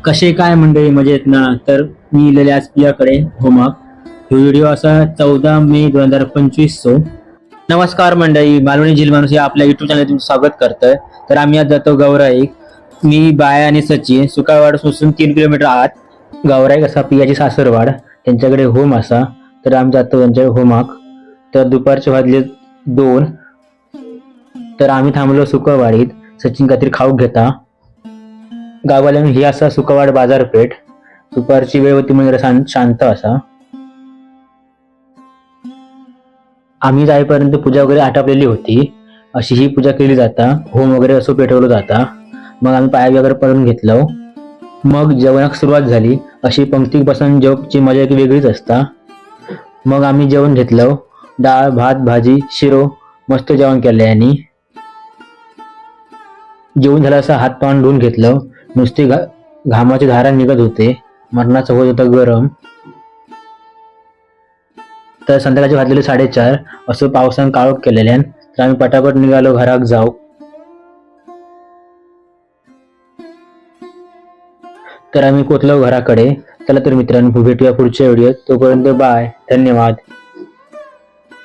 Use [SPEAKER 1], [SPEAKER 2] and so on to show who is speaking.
[SPEAKER 1] कसे काय मंडळी मजेत ना. तर मी लिहिले आज तुझ्याकडे होमवर्क व्हिडिओ असा 14 मे 2025 नमस्कार मंडळी, मालवणी झील माणूस या आपल्या युट्यूब चॅनल तुमचं स्वागत करतोय. तर आम्ही आज जातो गौराईक. मी बाया आणि सचिन सुकाळवाडपासून 3 किलोमीटर आत गौराईक असा पियाची सासरवाड त्यांच्याकडे होम असा. तर आम्ही जातो त्यांच्याकडे होमाक. तर दुपारचे वाजले 2. तर आम्ही थांबलो सुकवाडीत. सचिन काहीतरी खाऊ घेता. गावाला ही असा सुकवाड बाजारपेठ. दुपारची वेळ होती म्हणजे जरा शांत असा. आम्ही जाईपर्यंत पूजा वगैरे आटपलेली होती. अशी ही पूजा केली जाता. होम वगैरे असं पेटवलं जाता. मग आम्ही पाया वगैरे पडून घेतलं. मग जेवणाक सुरुवात झाली. अशी पंक्ती बसून जेवणाची मजा एक वेगळीच असता. मग आम्ही जेवण घेतलं. डाळ भात भाजी शिरो मस्त जेवण केलं. आणि जेवण झालं असं हात पान धुवून घेतलं. नुसते घामाचे धारा निघत होते. मरणाचं होत होतं गरम. तर संध्याकाळचे वाजलेले 4:30 असं पावसानं काळोख केलेल्यान. तर आम्ही पटापट निघालो घराक जाऊ. तर आम्ही पोचलो घराकडे. चला तर मित्रांनो, भेटूया पुढच्या व्हिडिओत. तोपर्यंत बाय, धन्यवाद.